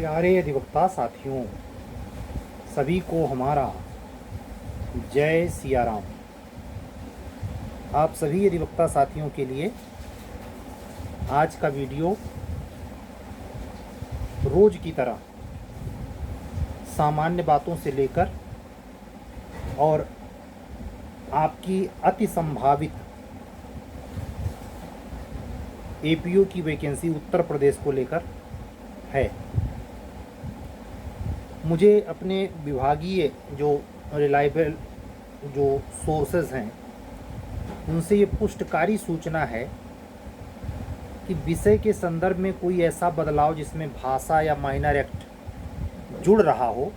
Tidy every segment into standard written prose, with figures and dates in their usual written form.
प्यारे अधिवक्ता साथियों, सभी को हमारा जय सिया राम। आप सभी अधिवक्ता साथियों के लिए आज का वीडियो रोज की तरह सामान्य बातों से लेकर और आपकी अति संभावित एपीओ की वैकेंसी उत्तर प्रदेश को लेकर है। मुझे अपने विभागीय जो रिलायबल जो सोर्सेज हैं उनसे ये पुष्टकारी सूचना है कि विषय के संदर्भ में कोई ऐसा बदलाव जिसमें भाषा या माइनर एक्ट जुड़ रहा हो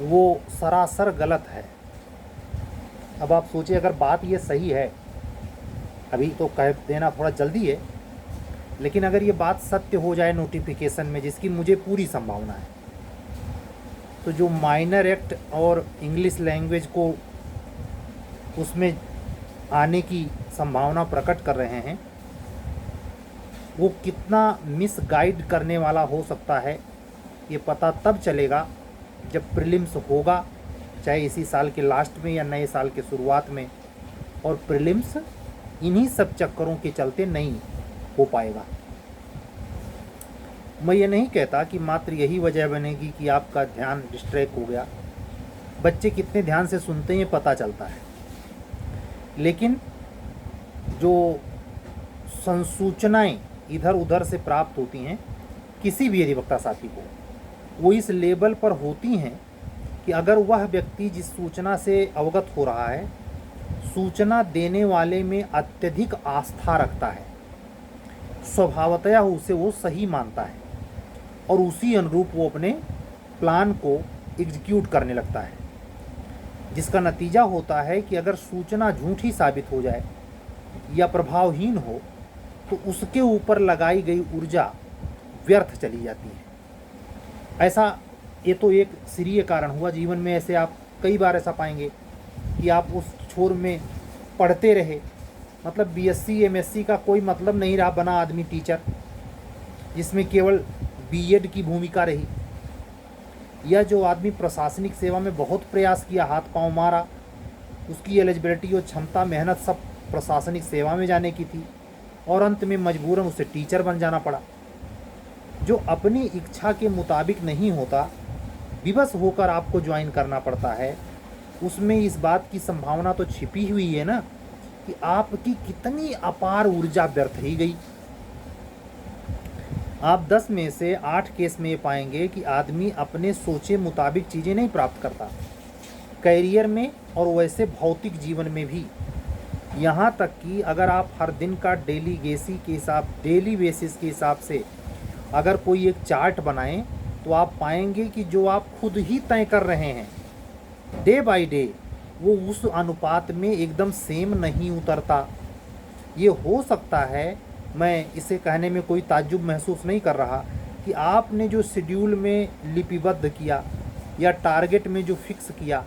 वो सरासर गलत है। अब आप सोचिए, अगर बात ये सही है, अभी तो कह देना थोड़ा जल्दी है, लेकिन अगर ये बात सत्य हो जाए नोटिफिकेशन में, जिसकी मुझे पूरी संभावना है, तो जो माइनर एक्ट और इंग्लिश लैंग्वेज को उसमें आने की संभावना प्रकट कर रहे हैं वो कितना मिसगाइड करने वाला हो सकता है, ये पता तब चलेगा जब प्रीलिम्स होगा, चाहे इसी साल के लास्ट में या नए साल के शुरुआत में। और प्रीलिम्स इन्हीं सब चक्करों के चलते नहीं हो पाएगा। मैं ये नहीं कहता कि मात्र यही वजह बनेगी कि आपका ध्यान डिस्ट्रैक्ट हो गया। बच्चे कितने ध्यान से सुनते हैं ये पता चलता है, लेकिन जो संसूचनाएं इधर उधर से प्राप्त होती हैं किसी भी अधिवक्ता साथी को, वो इस लेवल पर होती हैं कि अगर वह व्यक्ति जिस सूचना से अवगत हो रहा है सूचना देने वाले में अत्यधिक आस्था रखता है, स्वभावतया उसे वो सही मानता है और उसी अनुरूप वो अपने प्लान को एग्जीक्यूट करने लगता है, जिसका नतीजा होता है कि अगर सूचना झूठी साबित हो जाए या प्रभावहीन हो तो उसके ऊपर लगाई गई ऊर्जा व्यर्थ चली जाती है। ऐसा ये तो एक सीरिय कारण हुआ। जीवन में ऐसे आप कई बार ऐसा पाएंगे कि आप उस छोर में पढ़ते रहे, मतलब बीएससी एमएससी का कोई मतलब नहीं रहा, बना आदमी टीचर, जिसमें केवल बीएड की भूमिका रही। या जो आदमी प्रशासनिक सेवा में बहुत प्रयास किया, हाथ पांव मारा, उसकी एलिजिबिलिटी और क्षमता मेहनत सब प्रशासनिक सेवा में जाने की थी और अंत में मजबूरन उसे टीचर बन जाना पड़ा। जो अपनी इच्छा के मुताबिक नहीं होता, विवश होकर आपको ज्वाइन करना पड़ता है, उसमें इस बात की संभावना तो छिपी हुई है ना कि आपकी कितनी अपार ऊर्जा व्यर्थ ही गई। आप 10 में से 8 केस में ये पाएंगे कि आदमी अपने सोचे मुताबिक चीज़ें नहीं प्राप्त करता, करियर में और वैसे भौतिक जीवन में भी। यहाँ तक कि अगर आप हर दिन का डेली बेसिस के हिसाब से अगर कोई एक चार्ट बनाएं तो आप पाएंगे कि जो आप खुद ही तय कर रहे हैं डे बाय डे, वो उस अनुपात में एकदम सेम नहीं उतरता। ये हो सकता है, मैं इसे कहने में कोई ताज्जुब महसूस नहीं कर रहा कि आपने जो शेड्यूल में लिपिबद्ध किया या टारगेट में जो फिक्स किया,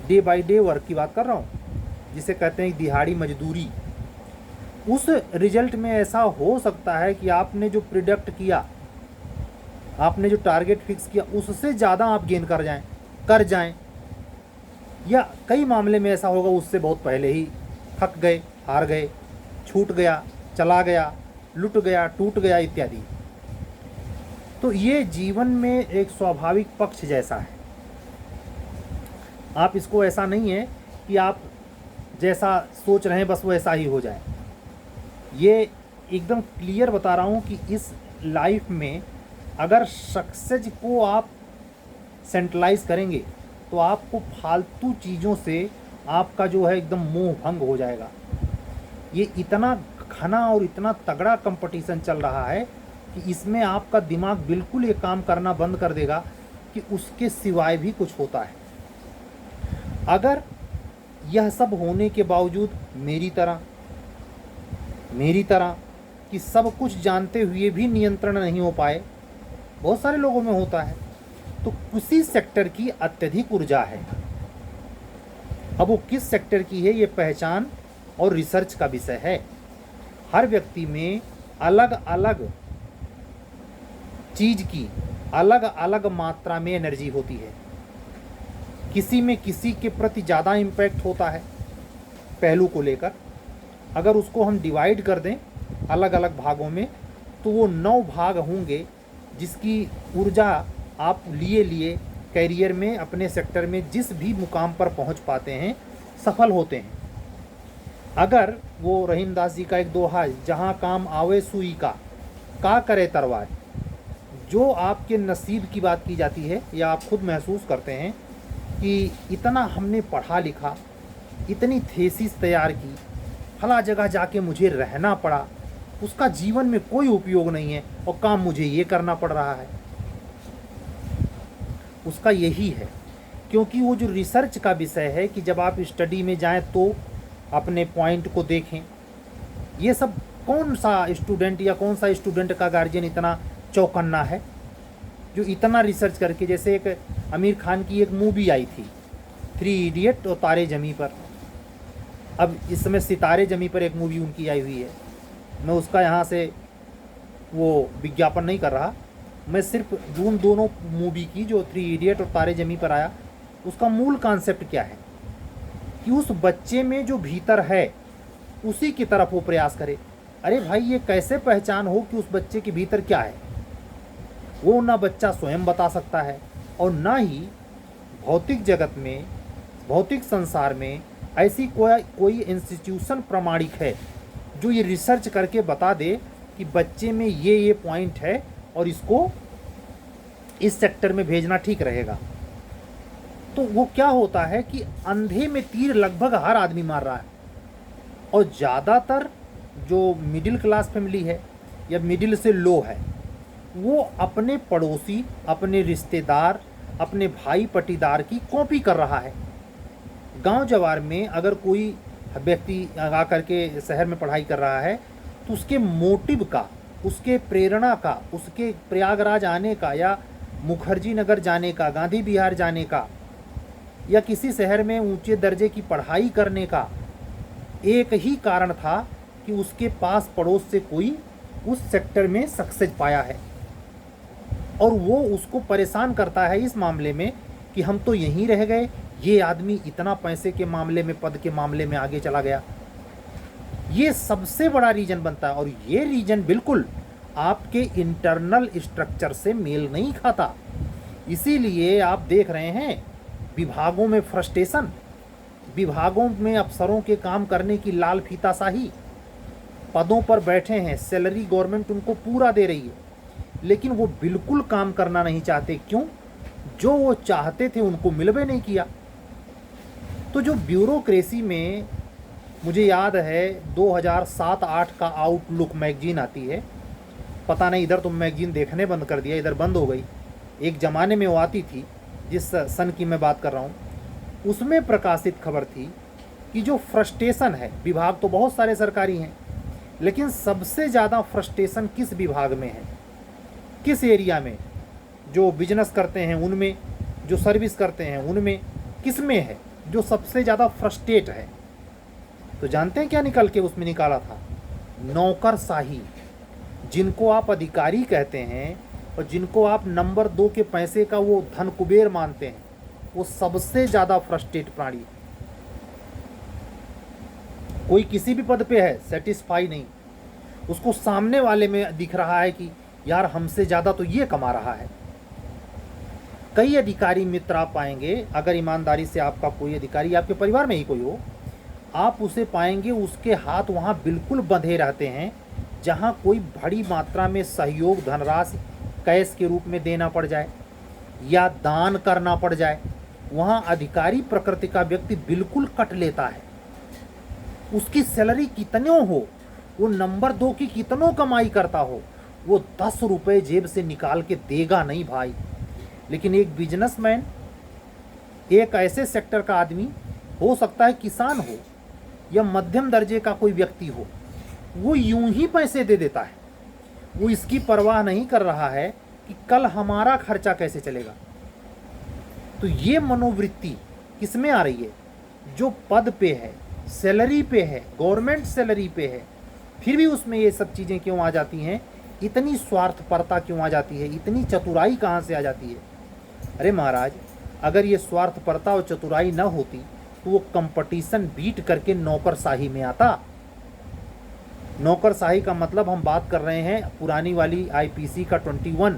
डे बाय डे वर्क की बात कर रहा हूँ, जिसे कहते हैं दिहाड़ी मजदूरी, उस रिजल्ट में ऐसा हो सकता है कि आपने जो प्रिडिक्ट किया, आपने जो टारगेट फिक्स किया, उससे ज़्यादा आप गेन कर जाएं, या कई मामले में ऐसा होगा उससे बहुत पहले ही थक गए, हार गए, छूट गया, चला गया, लुट गया, टूट गया इत्यादि। तो ये जीवन में एक स्वाभाविक पक्ष जैसा है। आप इसको ऐसा नहीं है कि आप जैसा सोच रहे हैं बस वैसा ही हो जाए। ये एकदम क्लियर बता रहा हूँ कि इस लाइफ में अगर सक्सेस को आप सेंट्रलाइज करेंगे तो आपको फालतू चीज़ों से आपका जो है एकदम मोह भंग हो जाएगा। ये इतना घना और इतना तगड़ा कंपटीशन चल रहा है कि इसमें आपका दिमाग बिल्कुल ये काम करना बंद कर देगा कि उसके सिवाय भी कुछ होता है। अगर यह सब होने के बावजूद मेरी तरह कि सब कुछ जानते हुए भी नियंत्रण नहीं हो पाए, बहुत सारे लोगों में होता है, तो किसी सेक्टर की अत्यधिक ऊर्जा है। अब वो किस सेक्टर की है ये पहचान और रिसर्च का विषय है। हर व्यक्ति में अलग अलग चीज़ की अलग अलग मात्रा में एनर्जी होती है। किसी में किसी के प्रति ज़्यादा इम्पैक्ट होता है पहलू को लेकर। अगर उसको हम डिवाइड कर दें अलग अलग भागों में तो वो 9 भाग होंगे जिसकी ऊर्जा आप लिए लिए कैरियर में अपने सेक्टर में जिस भी मुकाम पर पहुंच पाते हैं, सफल होते हैं। अगर वो रहीमदास जी का एक दोहा है, जहाँ काम आवे सुई का करे तरवार, जो आपके नसीब की बात की जाती है या आप खुद महसूस करते हैं कि इतना हमने पढ़ा लिखा, इतनी थेसिस तैयार की, फला जगह जाके मुझे रहना पड़ा, उसका जीवन में कोई उपयोग नहीं है और काम मुझे ये करना पड़ रहा है, उसका यही है। क्योंकि वो जो रिसर्च का विषय है कि जब आप स्टडी में जाएं तो अपने पॉइंट को देखें। ये सब कौन सा स्टूडेंट या कौन सा स्टूडेंट का गार्जियन इतना चौकन्ना है जो इतना रिसर्च करके, जैसे एक आमिर खान की एक मूवी आई थी 3 इडियट और तारे ज़मीं पर। अब इस समय सितारे ज़मीं पर एक मूवी उनकी आई हुई है। मैं उसका यहाँ से वो विज्ञापन नहीं कर रहा, मैं सिर्फ दोनों मूवी की जो 3 इडियट और तारे ज़मीं पर आया, उसका मूल कॉन्सेप्ट क्या है कि उस बच्चे में जो भीतर है उसी की तरफ वो प्रयास करे। अरे भाई, ये कैसे पहचान हो कि उस बच्चे के भीतर क्या है? वो ना बच्चा स्वयं बता सकता है और ना ही भौतिक जगत में, भौतिक संसार में ऐसी कोई इंस्टीट्यूशन प्रमाणिक है जो ये रिसर्च करके बता दे कि बच्चे में ये पॉइंट है और इसको इस सेक्टर में भेजना ठीक रहेगा। तो वो क्या होता है कि अंधे में तीर लगभग हर आदमी मार रहा है। और ज़्यादातर जो मिडिल क्लास फैमिली है या मिडिल से लो है, वो अपने पड़ोसी, अपने रिश्तेदार, अपने भाई पटीदार की कॉपी कर रहा है। गांव जवार में अगर कोई व्यक्ति आ करके शहर में पढ़ाई कर रहा है तो उसके मोटिव का, उसके प्रेरणा का, उसके प्रयागराज आने का या मुखर्जी नगर जाने का, गांधी विहार जाने का या किसी शहर में ऊंचे दर्जे की पढ़ाई करने का एक ही कारण था कि उसके पास पड़ोस से कोई उस सेक्टर में सक्सेस पाया है। और वो उसको परेशान करता है इस मामले में कि हम तो यहीं रह गए, ये आदमी इतना पैसे के मामले में, पद के मामले में आगे चला गया। ये सबसे बड़ा रीजन बनता है और ये रीजन बिल्कुल आपके इंटरनल स्ट्रक्चर से मेल नहीं खाता। इसीलिए आप देख रहे हैं विभागों में फ्रस्ट्रेशन, विभागों में अफसरों के काम करने की लाल फीताशाही, पदों पर बैठे हैं, सैलरी गवर्नमेंट उनको पूरा दे रही है लेकिन वो बिल्कुल काम करना नहीं चाहते। क्यों? जो वो चाहते थे उनको मिलबे नहीं किया। तो जो ब्यूरोक्रेसी में, मुझे याद है 2007-8 का आउटलुक मैगजीन आती है, पता नहीं इधर तो मैगजीन देखने बंद कर दिया, इधर बंद हो गई। एक ज़माने में वो आती थी, जिस सन की मैं बात कर रहा हूँ, उसमें प्रकाशित खबर थी कि जो फ्रस्ट्रेशन है, विभाग तो बहुत सारे सरकारी हैं लेकिन सबसे ज़्यादा फ्रस्ट्रेशन किस विभाग में है, किस एरिया में? जो बिजनेस करते हैं उनमें, जो सर्विस करते हैं उनमें, किस में है जो सबसे ज़्यादा फ्रस्ट्रेट है? तो जानते हैं क्या निकल के उसमें निकाला था? नौकरशाही। जिनको आप अधिकारी कहते हैं और जिनको आप नंबर 2 के पैसे का वो धन कुबेर मानते हैं, वो सबसे ज़्यादा फ्रस्ट्रेट प्राणी है। कोई किसी भी पद पे है, सेटिस्फाई नहीं, उसको सामने वाले में दिख रहा है कि यार हमसे ज़्यादा तो ये कमा रहा है। कई अधिकारी मित्र आप पाएंगे, अगर ईमानदारी से आपका कोई अधिकारी आपके परिवार में ही कोई हो, आप उसे पाएंगे उसके हाथ वहाँ बिल्कुल बंधे रहते हैं जहाँ कोई बड़ी मात्रा में सहयोग धनराशि कैश के रूप में देना पड़ जाए या दान करना पड़ जाए, वहाँ अधिकारी प्रकृति का व्यक्ति बिल्कुल कट लेता है। उसकी सैलरी कितनों हो, वो नंबर 2 की कितनों कमाई करता हो, वो 10 रुपये जेब से निकाल के देगा नहीं भाई। लेकिन एक बिजनेसमैन, एक ऐसे सेक्टर का आदमी, हो सकता है किसान हो या मध्यम दर्जे का कोई व्यक्ति हो, वो यूं ही पैसे दे देता है। वो इसकी परवाह नहीं कर रहा है कि कल हमारा खर्चा कैसे चलेगा। तो ये मनोवृत्ति किसमें आ रही है? जो पद पे है, सैलरी पे है, गवर्नमेंट सैलरी पे है, फिर भी उसमें ये सब चीज़ें क्यों आ जाती हैं? इतनी स्वार्थपरता क्यों आ जाती है, इतनी चतुराई कहाँ से आ जाती है? अरे महाराज, अगर ये स्वार्थपरता और चतुराई न होती तो वो कंपटीशन बीट करके नौकरशाही में आता। नौकरशाही का मतलब हम बात कर रहे हैं पुरानी वाली आईपीसी का 21।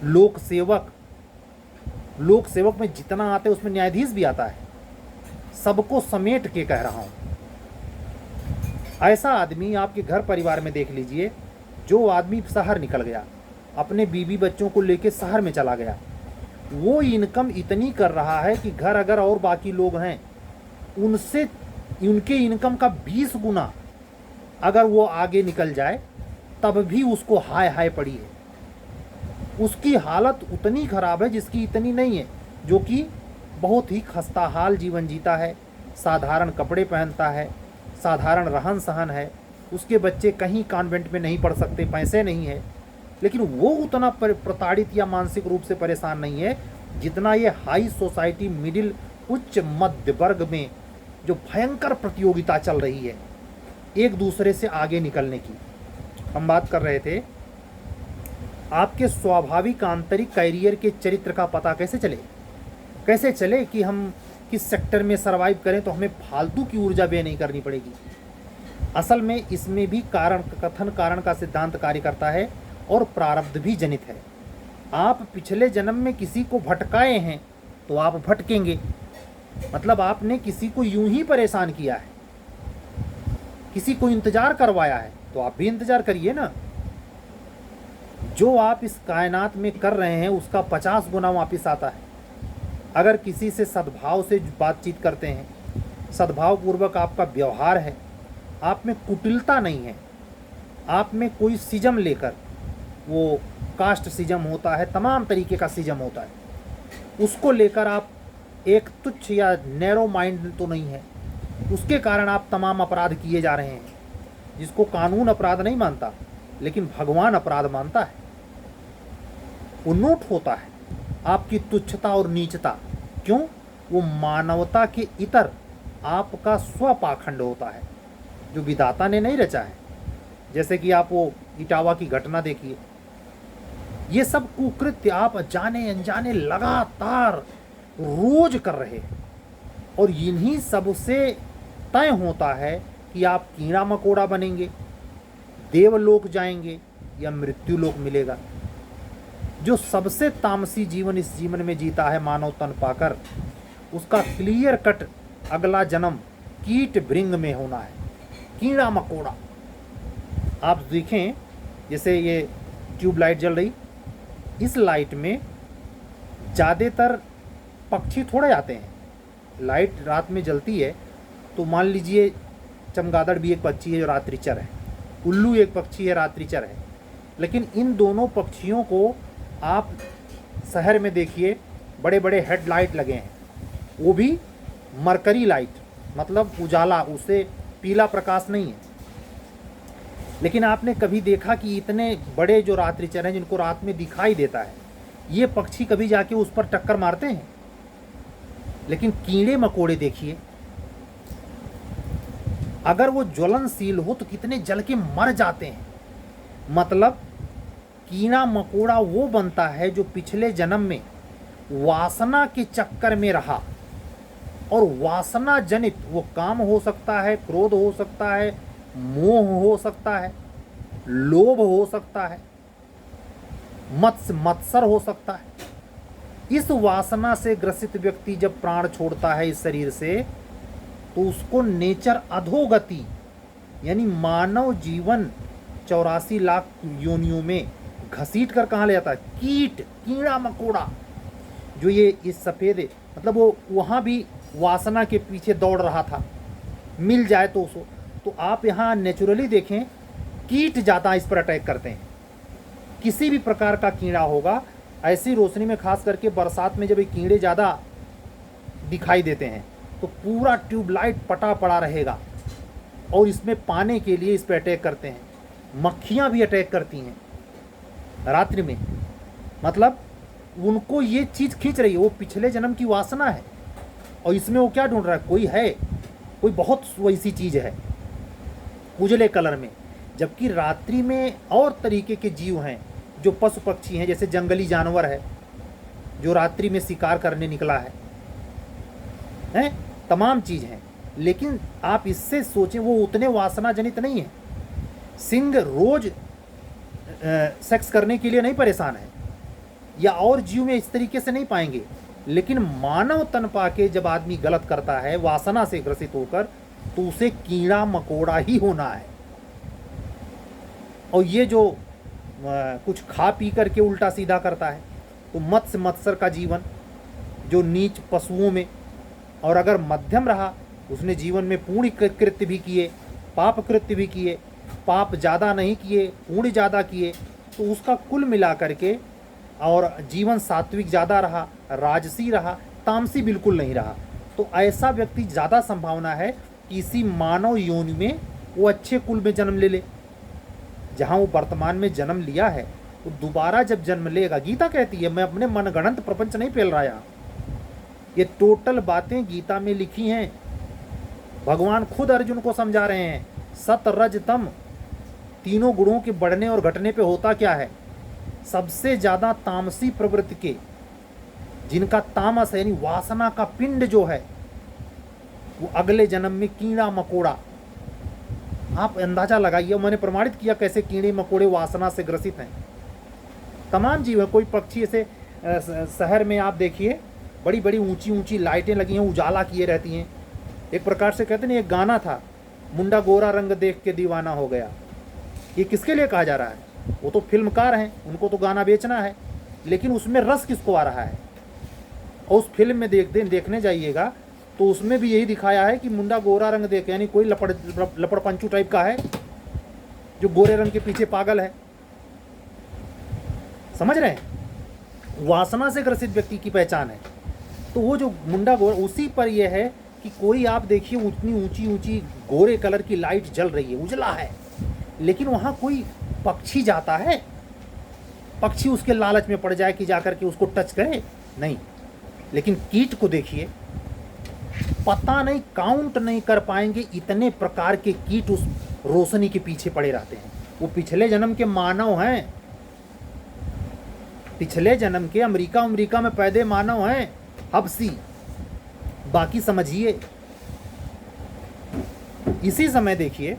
लोक सेवक, लोक सेवक में जितना आते उसमें न्यायाधीश भी आता है। सबको समेट के कह रहा हूं। ऐसा आदमी आपके घर परिवार में देख लीजिए, जो आदमी शहर निकल गया, अपने बीवी बच्चों को लेके शहर में चला गया, वो इनकम इतनी कर रहा है कि घर अगर और बाकी लोग हैं उनसे उनके इनकम का 20 गुना अगर वो आगे निकल जाए तब भी उसको हाय हाय पड़ी है। उसकी हालत उतनी खराब है जिसकी इतनी नहीं है, जो कि बहुत ही खस्ताहाल जीवन जीता है, साधारण कपड़े पहनता है, साधारण रहन सहन है, उसके बच्चे कहीं कॉन्वेंट में नहीं पढ़ सकते, पैसे नहीं है, लेकिन वो उतना प्रताड़ित या मानसिक रूप से परेशान नहीं है जितना ये हाई सोसाइटी, मिडिल, उच्च मध्य वर्ग में जो भयंकर प्रतियोगिता चल रही है एक दूसरे से आगे निकलने की। हम बात कर रहे थे आपके स्वाभाविक आंतरिक कैरियर के चरित्र का पता कैसे चले कि हम किस सेक्टर में सरवाइव करें तो हमें फालतू की ऊर्जा व्यय नहीं करनी पड़ेगी। असल में इसमें भी कारण का सिद्धांत कार्य करता है और प्रारब्ध भी जनित है। आप पिछले जन्म में किसी को भटकाए हैं तो आप भटकेंगे, मतलब आपने किसी को यूं ही परेशान किया है, किसी को इंतजार करवाया है तो आप भी इंतजार करिए ना। जो आप इस कायनात में कर रहे हैं उसका 50 गुना वापिस आता है। अगर किसी से सद्भाव से बातचीत करते हैं, सद्भाव पूर्वक आपका व्यवहार है, आप में कुटिलता नहीं है, आप में कोई सिजम लेकर, वो कास्ट सिजम होता है, तमाम तरीके का सिजम होता है, उसको लेकर आप एक तुच्छ या नैरो माइंड तो नहीं है, उसके कारण आप तमाम अपराध किए जा रहे हैं, जिसको कानून अपराध नहीं मानता लेकिन भगवान अपराध मानता है। वो नोट होता है आपकी तुच्छता और नीचता। क्यों? वो मानवता के इतर आपका स्वपाखंड होता है जो विधाता ने नहीं रचा है। जैसे कि आप वो इटावा की घटना देखिए, ये सब कुकृत्य आप जाने अनजाने लगातार रोज कर रहे हैं और इन्हीं सब से तय होता है कि आप कीड़ा मकोड़ा बनेंगे, देवलोक जाएंगे या मृत्यु लोक मिलेगा। जो सबसे तामसी जीवन इस जीवन में जीता है मानव तन पाकर, उसका क्लियर कट अगला जन्म कीट भृंग में होना है, कीड़ा मकोड़ा। आप देखें जैसे ये ट्यूबलाइट जल रही, इस लाइट में ज़्यादातर पक्षी थोड़े आते हैं। लाइट रात में जलती है तो मान लीजिए चमगादड़ भी एक पक्षी है जो रात्रिचर है, उल्लू एक पक्षी है रात्रिचर है, लेकिन इन दोनों पक्षियों को आप शहर में देखिए बड़े बड़े हेडलाइट लगे हैं, वो भी मरकरी लाइट, मतलब उजाला, उससे पीला प्रकाश नहीं है। लेकिन आपने कभी देखा कि इतने बड़े जो रात्रिचर हैं जिनको रात में दिखाई देता है, ये पक्षी कभी जाके उस पर टक्कर मारते हैं? लेकिन कीड़े मकोड़े देखिए, अगर वो ज्वलनशील हो तो कितने जल के मर जाते हैं। मतलब कीड़ा मकोड़ा वो बनता है जो पिछले जन्म में वासना के चक्कर में रहा, और वासना जनित वो काम हो सकता है, क्रोध हो सकता है, मोह हो सकता है, लोभ हो सकता है, मत्सर हो सकता है। इस वासना से ग्रसित व्यक्ति जब प्राण छोड़ता है इस शरीर से तो उसको नेचर अधोगति यानी मानव जीवन 84 लाख योनियों में घसीट कर कहाँ ले जाता है? कीड़ा मकोड़ा जो ये इस सफ़ेद, मतलब वो वहाँ भी वासना के पीछे दौड़ रहा था, मिल जाए तो उसको। तो आप यहाँ नेचुरली देखें कीट ज़्यादा इस पर अटैक करते हैं। किसी भी प्रकार का कीड़ा होगा, ऐसी रोशनी में खास करके बरसात में जब ये कीड़े ज़्यादा दिखाई देते हैं तो पूरा ट्यूबलाइट पटा पड़ा रहेगा और इसमें पाने के लिए इस पर अटैक करते हैं। मक्खियाँ भी अटैक करती हैं रात्रि में, मतलब उनको ये चीज़ खींच रही है, वो पिछले जन्म की वासना है और इसमें वो क्या ढूंढ रहा है? कोई बहुत वैसी चीज़ है उजले कलर में जबकि रात्रि में और तरीके के जीव हैं जो पशु पक्षी हैं, जैसे जंगली जानवर है जो रात्रि में शिकार करने निकला है, हैं तमाम चीज़ हैं। लेकिन आप इससे सोचें वो उतने वासना जनित नहीं है। सिंह रोज सेक्स करने के लिए नहीं परेशान है, या और जीव में इस तरीके से नहीं पाएंगे। लेकिन मानव तन पाके जब आदमी गलत करता है वासना से ग्रसित होकर, तो उसे कीड़ा मकोड़ा ही होना है। और ये जो कुछ खा पी करके उल्टा सीधा करता है, तो मत्स्य मत्सर का जीवन जो नीच पशुओं में, और अगर मध्यम रहा, उसने जीवन में पुण्य कृत्य भी किए, पाप कृत्य भी किए, पाप ज़्यादा नहीं किए, पुण्य ज़्यादा किए, तो उसका कुल मिला करके और जीवन सात्विक ज़्यादा रहा, राजसी रहा, तामसी बिल्कुल नहीं रहा, तो ऐसा व्यक्ति ज़्यादा संभावना है कि इसी मानव योनि में वो अच्छे कुल में जन्म ले ले। जहाँ वो वर्तमान में जन्म लिया है, वो दोबारा जब जन्म लेगा, गीता कहती है, मैं अपने मनगढ़ंत प्रपंच नहीं फैल रहा यहाँ, ये टोटल बातें गीता में लिखी हैं। भगवान खुद अर्जुन को समझा रहे हैं, सत रज तम तीनों गुणों के बढ़ने और घटने पे होता क्या है। सबसे ज़्यादा तामसी प्रवृत्ति के, जिनका तामस है यानी वासना का पिंड जो है, वो अगले जन्म में कीड़ा मकोड़ा, आप अंदाजा लगाइए। मैंने प्रमाणित किया कैसे कीड़े मकोड़े वासना से ग्रसित हैं। तमाम जीव है। कोई पक्षी ऐसे शहर में आप देखिए, बड़ी बड़ी ऊंची ऊंची लाइटें लगी हैं, उजाला किए रहती हैं। एक प्रकार से कहते हैं, एक गाना था, मुंडा गोरा रंग देख के दीवाना हो गया। ये किसके लिए कहा जा रहा है? वो तो फिल्मकार हैं, उनको तो गाना बेचना है, लेकिन उसमें रस किसको आ रहा है? और उस फिल्म में देखने जाइएगा तो उसमें भी यही दिखाया है कि मुंडा गोरा रंग देख, यानी कोई लपड़ पंचू टाइप का है जो गोरे रंग के पीछे पागल है। समझ रहे हैं? वासना से ग्रसित व्यक्ति की पहचान है। तो वो जो मुंडा गोरा, उसी पर यह है कि कोई आप देखिए उतनी ऊंची ऊंची गोरे कलर की लाइट जल रही है, उजला है, लेकिन वहाँ कोई पक्षी जाता है? पक्षी उसके लालच में पड़ जाए कि जाकर के उसको टच करे? नहीं। लेकिन कीट को देखिए, पता नहीं काउंट नहीं कर पाएंगे, इतने प्रकार के कीट उस रोशनी के पीछे पड़े रहते हैं। वो पिछले जन्म के मानव हैं, पिछले जन्म के अमेरिका में पैदे मानव हैं, हबसी। बाकी समझिए, इसी समय देखिए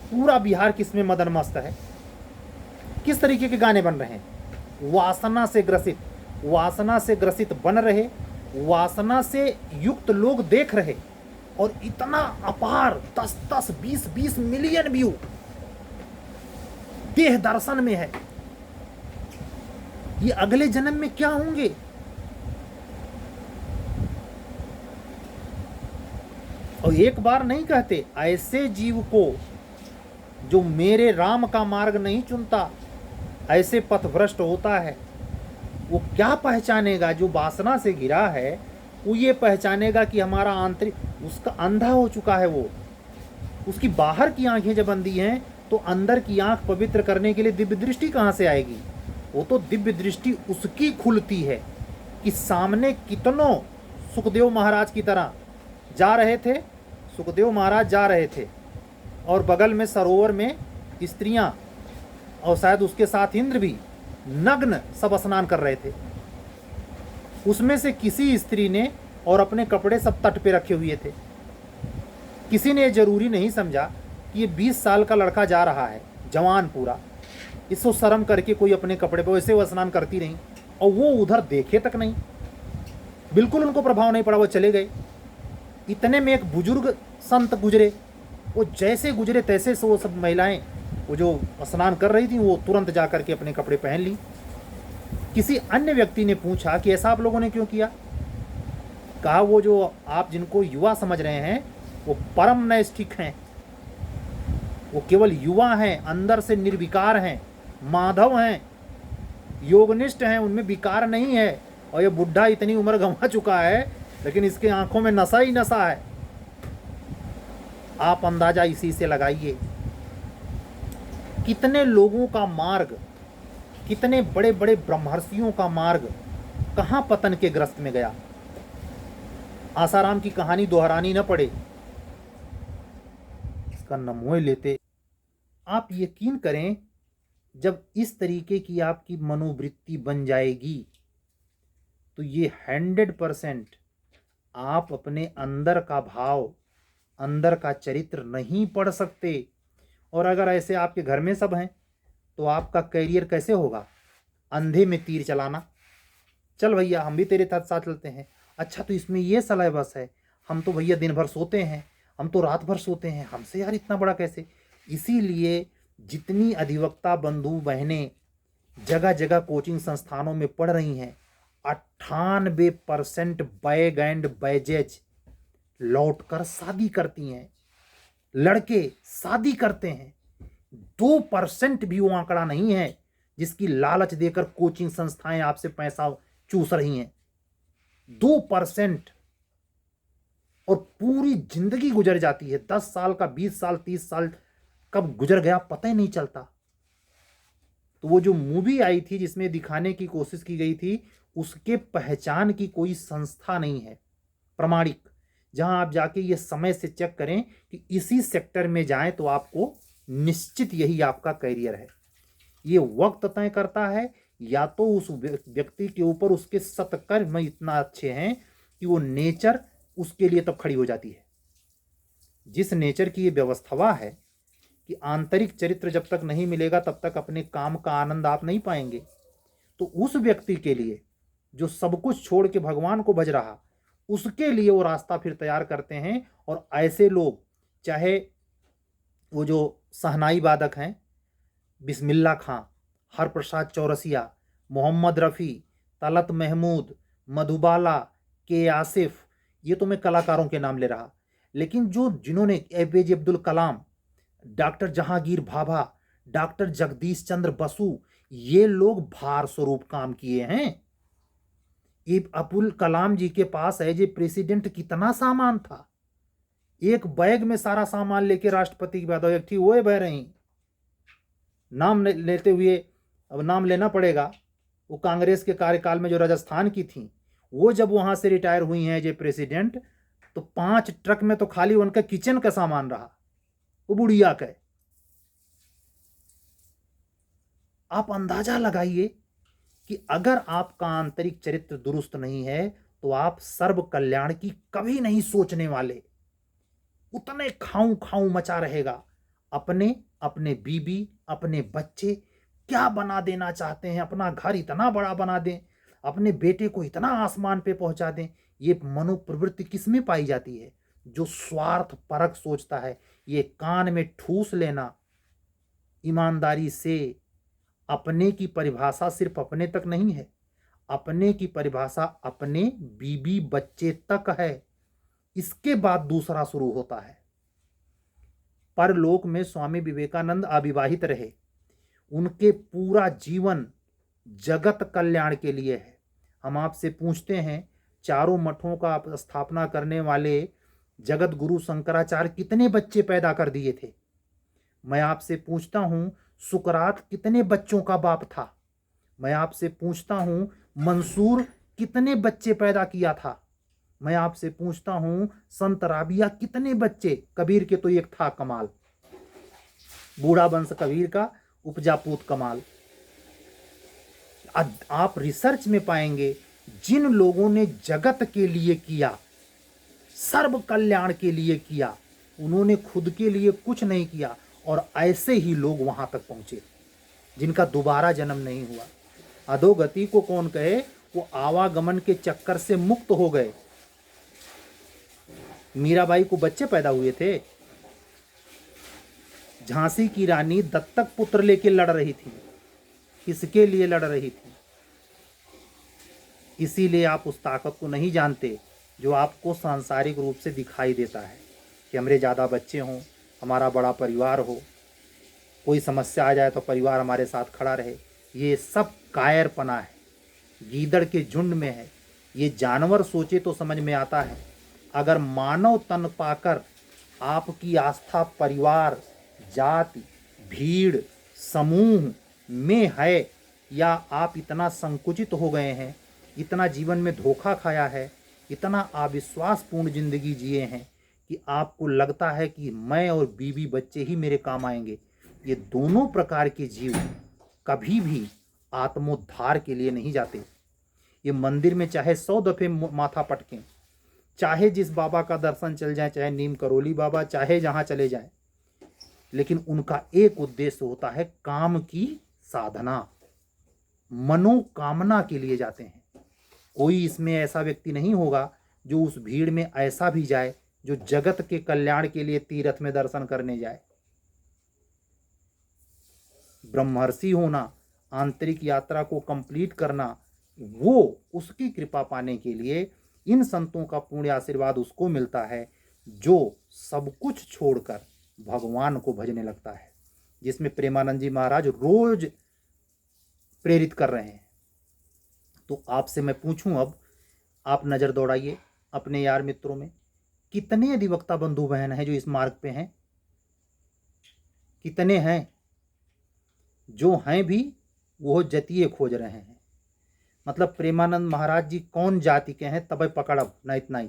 पूरा बिहार किस में मदन मस्त है। किस तरीके के गाने बन रहे हैं? वासना से ग्रसित, वासना से ग्रसित बन रहे, वासना से युक्त लोग देख रहे, और इतना अपार 10-10, 20-20 मिलियन व्यू देह दर्शन में है। ये अगले जन्म में क्या होंगे? और एक बार नहीं कहते, ऐसे जीव को जो मेरे राम का मार्ग नहीं चुनता, ऐसे पथभ्रष्ट होता है। वो क्या पहचानेगा? जो वासना से घिरा है वो ये पहचानेगा कि हमारा आंतरिक, उसका अंधा हो चुका है। वो उसकी बाहर की आंखें जब अंधी हैं तो अंदर की आंख पवित्र करने के लिए दिव्य दृष्टि कहाँ से आएगी? वो तो दिव्य दृष्टि उसकी खुलती है कि सामने कितनों, सुखदेव महाराज की तरह जा रहे थे, सुखदेव महाराज जा रहे थे और बगल में सरोवर में स्त्रियां और शायद उसके साथ इंद्र भी नग्न सब स्नान कर रहे थे। उसमें से किसी स्त्री ने और अपने कपड़े सब तट पे रखे हुए थे। किसी ने जरूरी नहीं समझा कि ये 20 साल का लड़का जा रहा है, जवान पूरा, इसको शर्म करके कोई अपने कपड़े पे, वैसे वो स्नान करती रही और वो उधर देखे तक नहीं, बिल्कुल उनको प्रभाव नहीं पड़ा, वो चले गए। इतने में एक बुजुर्ग संत गुजरे, वो जैसे गुजरे तैसे से वो सब महिलाएं, वो जो स्नान कर रही थी, वो तुरंत जा कर के अपने कपड़े पहन ली। किसी अन्य व्यक्ति ने पूछा कि ऐसा आप लोगों ने क्यों किया? कहा वो जो आप जिनको युवा समझ रहे हैं वो परम नैष्ठिक हैं, वो केवल युवा हैं, अंदर से निर्विकार हैं, माधव हैं, योगनिष्ठ हैं, उनमें विकार नहीं है। और ये बुढ़ा इतनी उम्र गंवा चुका है लेकिन इसके आंखों में नशा ही नशा है। आप अंदाजा इसी से लगाइए कितने लोगों का मार्ग, कितने बड़े बड़े ब्रह्मर्षियों का मार्ग कहाँ पतन के ग्रस्त में गया। आसाराम की कहानी दोहरानी न पड़े, इसका न मोह लेते। आप यकीन करें, जब इस तरीके की आपकी मनोवृत्ति बन जाएगी तो ये 100% आप अपने अंदर का भाव, अंदर का चरित्र नहीं पढ़ सकते। और अगर ऐसे आपके घर में सब हैं तो आपका करियर कैसे होगा? अंधे में तीर चलाना, चल भैया हम भी तेरे साथ साथ चलते हैं, अच्छा तो इसमें ये सिलेबस है, हम तो भैया दिन भर सोते हैं, हम तो रात भर सोते हैं, हमसे यार इतना बड़ा कैसे। इसीलिए जितनी अधिवक्ता बंधु बहनें जगह जगह कोचिंग संस्थानों में पढ़ रही हैं, 98% बैग एंड बैजेज लौटकर शादी करती हैं, लड़के शादी करते हैं। 2% भी वो आंकड़ा नहीं है जिसकी लालच देकर कोचिंग संस्थाएं आपसे पैसा चूस रही हैं। 2%। और पूरी जिंदगी गुजर जाती है, 10 साल का, 20 साल, 30 साल कब गुजर गया पता ही नहीं चलता। तो वो जो मूवी आई थी जिसमें दिखाने की कोशिश की गई थी, उसके पहचान की कोई संस्था नहीं है प्रमाणिक, जहां आप जाके ये समय से चेक करें कि इसी सेक्टर में जाएं तो आपको निश्चित यही आपका करियर है। ये वक्त तय करता है, या तो उस व्यक्ति के ऊपर उसके सत्कर्म इतना अच्छे हैं कि वो नेचर उसके लिए तब खड़ी हो जाती है। जिस नेचर की ये व्यवस्था है कि आंतरिक चरित्र जब तक नहीं मिलेगा तब तक अपने काम का आनंद आप नहीं पाएंगे, तो उस व्यक्ति के लिए जो सब कुछ छोड़ के भगवान को भज रहा, उसके लिए वो रास्ता फिर तैयार करते हैं। और ऐसे लोग, चाहे वो जो शहनाई वादक हैं, बिस्मिल्लाह खां, हरप्रसाद चौरसिया, मोहम्मद रफ़ी, तलत महमूद, मधुबाला, के आसिफ, ये तो मैं कलाकारों के नाम ले रहा, लेकिन जिन्होंने APJ Abdul Kalam, doctor Jahangir Bhabha, doctor Jagdish चंद्र बसु, ये लोग भार स्वरूप काम किए हैं। ये अब्दुल कलाम जी के पास एज ए प्रेसिडेंट कितना सामान था, एक बैग में सारा सामान लेके राष्ट्रपति की बात, एक थी वो बह रही, नाम लेते हुए अब नाम लेना पड़ेगा, वो कांग्रेस के कार्यकाल में जो राजस्थान की थी, वो जब वहां से रिटायर हुई हैं एज ए प्रेसिडेंट, तो 5 ट्रक में तो खाली उनका किचन का सामान रहा, वो बुढ़िया का। आप अंदाजा लगाइए कि अगर आपका आंतरिक चरित्र दुरुस्त नहीं है तो आप सर्व कल्याण की कभी नहीं सोचने वाले। उतने खाऊं खाऊं मचा रहेगा, अपने बीबी, अपने बच्चे क्या बना देना चाहते हैं, अपना घर इतना बड़ा बना दें, अपने बेटे को इतना आसमान पे पहुंचा दें। ये मनोप्रवृत्ति किस में पाई जाती है? जो स्वार्थ परक सोचता है। ये कान में ठूस लेना, ईमानदारी से अपने की परिभाषा सिर्फ अपने तक नहीं है, अपने की परिभाषा अपने बीबी बच्चे तक है, इसके बाद दूसरा शुरू होता है। परलोक में स्वामी विवेकानंद अविवाहित रहे, उनके पूरा जीवन जगत कल्याण के लिए है। हम आपसे पूछते हैं, चारों मठों का स्थापना करने वाले जगत गुरु शंकराचार्य कितने बच्चे पैदा कर दिए थे? मैं आपसे पूछता हूं, सुकरात कितने बच्चों का बाप था? मैं आपसे पूछता हूं, मंसूर कितने बच्चे पैदा किया था? मैं आपसे पूछता हूं, संत राबिया कितने बच्चे? कबीर के तो एक था कमाल, बूढ़ा वंश कबीर का, उपजा पूत कमाल। आप रिसर्च में पाएंगे, जिन लोगों ने जगत के लिए किया, सर्व कल्याण के लिए किया, उन्होंने खुद के लिए कुछ नहीं किया, और ऐसे ही लोग वहां तक पहुंचे जिनका दोबारा जन्म नहीं हुआ। अधोगति को कौन कहे? वो आवागमन के चक्कर से मुक्त हो गए। मीराबाई को बच्चे पैदा हुए थे, झांसी की रानी दत्तक पुत्र लेके लड़ रही थी, किसके लिए लड़ रही थी? इसीलिए आप उस ताकत को नहीं जानते जो आपको सांसारिक रूप से दिखाई देता है कि हमारे ज़्यादा बच्चे हों, हमारा बड़ा परिवार हो, कोई समस्या आ जाए तो परिवार हमारे साथ खड़ा रहे। ये सब कायरपना है, गीदड़ के झुंड में है। ये जानवर सोचे तो समझ में आता है। अगर मानव तन पाकर आपकी आस्था परिवार, जाति, भीड़, समूह में है, या आप इतना संकुचित हो गए हैं, इतना जीवन में धोखा खाया है, इतना अविश्वासपूर्ण जिंदगी जिए हैं कि आपको लगता है कि मैं और बीवी बच्चे ही मेरे काम आएंगे, ये दोनों प्रकार के जीव कभी भी आत्मोद्धार के लिए नहीं जाते। ये मंदिर में चाहे 100 दफे माथा पटकें, चाहे जिस बाबा का दर्शन चल जाए, चाहे नीम करोली बाबा, चाहे जहाँ चले जाएं, लेकिन उनका एक उद्देश्य होता है काम की साधना, मनोकामना के लिए जाते हैं। कोई इसमें ऐसा व्यक्ति नहीं होगा जो उस भीड़ में ऐसा भी जाए जो जगत के कल्याण के लिए तीर्थ में दर्शन करने जाए। ब्रह्मर्षि होना, आंतरिक यात्रा को कंप्लीट करना, वो उसकी कृपा पाने के लिए इन संतों का पूर्ण आशीर्वाद उसको मिलता है जो सब कुछ छोड़कर भगवान को भजने लगता है, जिसमें प्रेमानंद जी महाराज रोज प्रेरित कर रहे हैं। तो आपसे मैं पूछूं, अब आप नज़र दौड़ाइए अपने यार मित्रों में, कितने अधिवक्ता बंधु बहन हैं जो इस मार्ग पे हैं? कितने हैं? जो हैं भी वो जतिये खोज रहे हैं। मतलब प्रेमानंद महाराज जी कौन जाति के हैं तब पकड़ब ना, इतना ही।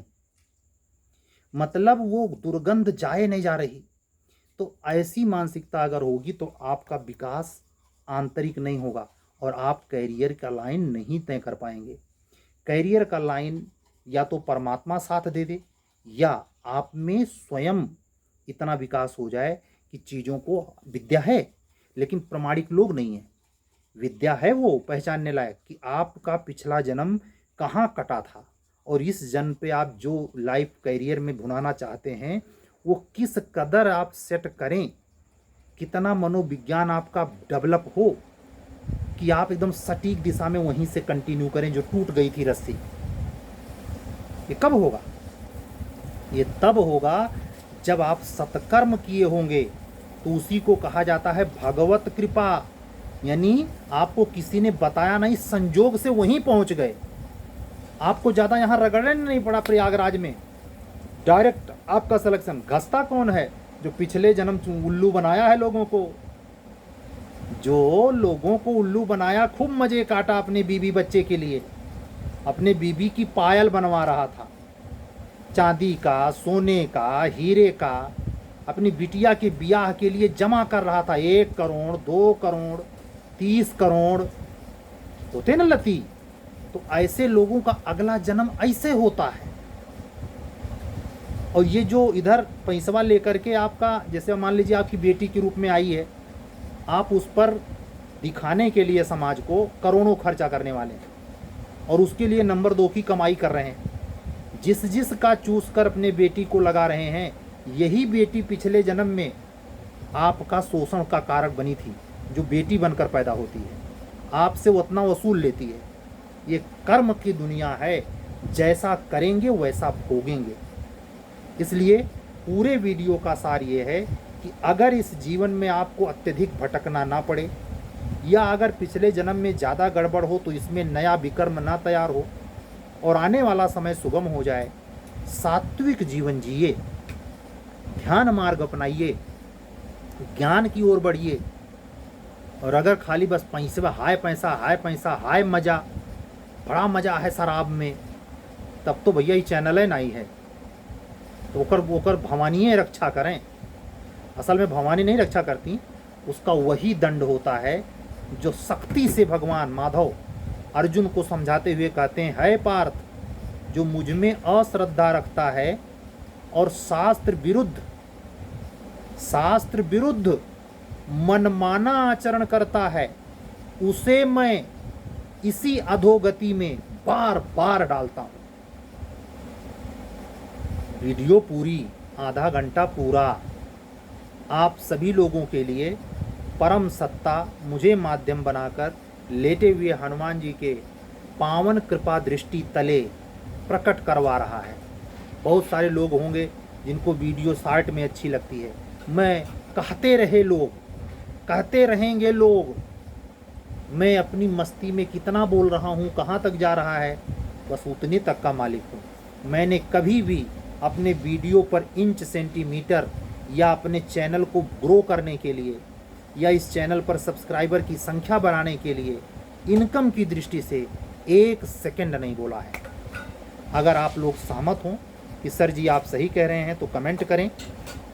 मतलब वो दुर्गंध जाए नहीं जा रही। तो ऐसी मानसिकता अगर होगी तो आपका विकास आंतरिक नहीं होगा और आप कैरियर का लाइन नहीं तय कर पाएंगे। कैरियर का लाइन या तो परमात्मा साथ दे दे, या आप में स्वयं इतना विकास हो जाए कि चीज़ों को, विद्या है लेकिन प्रमाणिक लोग नहीं है, विद्या है वो पहचानने लायक कि आपका पिछला जन्म कहाँ कटा था और इस जन्म पे आप जो लाइफ कैरियर में भुनाना चाहते हैं वो किस कदर आप सेट करें, कितना मनोविज्ञान आपका डेवलप हो कि आप एकदम सटीक दिशा में वहीं से कंटिन्यू करें जो टूट गई थी रस्सी। ये कब होगा? ये तब होगा जब आप सत्कर्म किए होंगे। तो उसी को कहा जाता है भगवत कृपा, यानी आपको किसी ने बताया नहीं, संजोग से वहीं पहुंच गए। आपको ज़्यादा यहाँ रगड़ने नहीं पड़ा प्रयागराज में, डायरेक्ट आपका सिलेक्शन। घसता कौन है? जो पिछले जन्म उल्लू बनाया है लोगों को, जो लोगों को उल्लू बनाया, खूब मजे काटा अपने बीबी बच्चे के लिए, अपने बीबी की पायल बनवा रहा था, चांदी का, सोने का, हीरे का, अपनी बिटिया के ब्याह के लिए जमा कर रहा था। 1 करोड़, 2 करोड़, 30 करोड़ होते न लती। तो ऐसे लोगों का अगला जन्म ऐसे होता है। और ये जो इधर पैसवा लेकर के आपका, जैसे मान लीजिए आपकी बेटी के रूप में आई है, आप उस पर दिखाने के लिए समाज को करोड़ों खर्चा करने वाले हैं और उसके लिए नंबर 2 की कमाई कर रहे हैं। जिस का चूस कर अपने बेटी को लगा रहे हैं, यही बेटी पिछले जन्म में आपका शोषण का कारक बनी थी, जो बेटी बनकर पैदा होती है, आपसे वो उतना वसूल लेती है। ये कर्म की दुनिया है, जैसा करेंगे वैसा भोगेंगे। इसलिए पूरे वीडियो का सार ये है कि अगर इस जीवन में आपको अत्यधिक भटकना ना पड़े, या अगर पिछले जन्म में ज़्यादा गड़बड़ हो तो इसमें नया विकर्म ना तैयार हो और आने वाला समय सुगम हो जाए, सात्विक जीवन जिए, ध्यान मार्ग अपनाइए, ज्ञान की ओर बढ़िए। और अगर खाली बस पैसे, हाय पैसा, हाय पैसा, हाय मज़ा, बड़ा मज़ा है शराब में, तब तो भैया ये चैनल है नहीं है। तो ओकर भवानी रक्षा करें। असल में भवानी नहीं रक्षा करती, उसका वही दंड होता है जो सख्ती से भगवान माधव अर्जुन को समझाते हुए कहते हैं, है पार्थ, जो मुझ में अश्रद्धा रखता है और शास्त्र विरुद्ध मनमाना आचरण करता है, उसे मैं इसी अधोगति में बार बार डालता हूं। वीडियो पूरी, आधा घंटा पूरा, आप सभी लोगों के लिए परम सत्ता मुझे माध्यम बनाकर लेटे हुए हनुमान जी के पावन कृपा दृष्टि तले प्रकट करवा रहा है। बहुत सारे लोग होंगे जिनको वीडियो शॉर्ट में अच्छी लगती है। मैं कहते रहेंगे लोग, मैं अपनी मस्ती में कितना बोल रहा हूँ, कहाँ तक जा रहा है, बस उतनी तक का मालिक हूँ। मैंने कभी भी अपने वीडियो पर इंच सेंटीमीटर या अपने चैनल को ग्रो करने के लिए या इस चैनल पर सब्सक्राइबर की संख्या बढ़ाने के लिए इनकम की दृष्टि से 1 सेकंड नहीं बोला है। अगर आप लोग सहमत हों कि सर जी आप सही कह रहे हैं तो कमेंट करें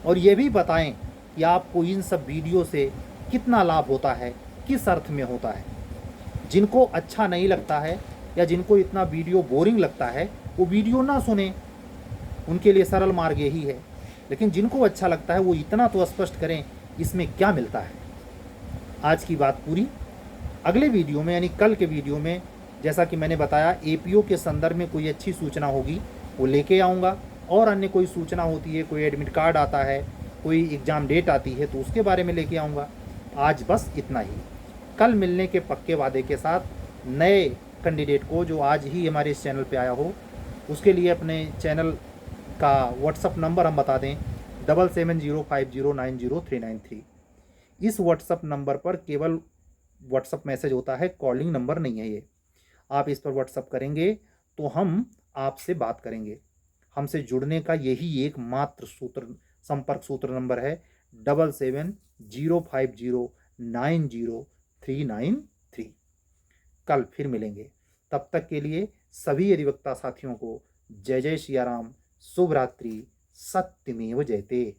और ये भी बताएं कि आपको इन सब वीडियो से कितना लाभ होता है, किस अर्थ में होता है। जिनको अच्छा नहीं लगता है या जिनको इतना वीडियो बोरिंग लगता है वो वीडियो ना सुने, उनके लिए सरल मार्ग यही है। लेकिन जिनको अच्छा लगता है वो इतना तो स्पष्ट करें इसमें क्या मिलता है। आज की बात पूरी। अगले वीडियो में यानी कल के वीडियो में जैसा कि मैंने बताया एपीओ के संदर्भ में कोई अच्छी सूचना होगी वो लेके आऊँगा, और अन्य कोई सूचना होती है, कोई एडमिट कार्ड आता है, कोई एग्ज़ाम डेट आती है तो उसके बारे में लेके आऊँगा। आज बस इतना ही। कल मिलने के पक्के वादे के साथ नए कैंडिडेट को जो आज ही हमारे इस चैनल पे आया हो उसके लिए अपने चैनल का व्हाट्सअप नंबर हम बता दें 7705090393। इस व्हाट्सअप नंबर पर केवल व्हाट्सअप मैसेज होता है, कॉलिंग नंबर नहीं है ये। आप इस पर व्हाट्सअप करेंगे तो हम आपसे बात करेंगे। हमसे जुड़ने का यही एकमात्र सूत्र, संपर्क सूत्र नंबर है 7705090393। कल फिर मिलेंगे। तब तक के लिए सभी अधिवक्ता साथियों को जय जय सिया राम, शुभ रात्रि, सत्यमेव जयते।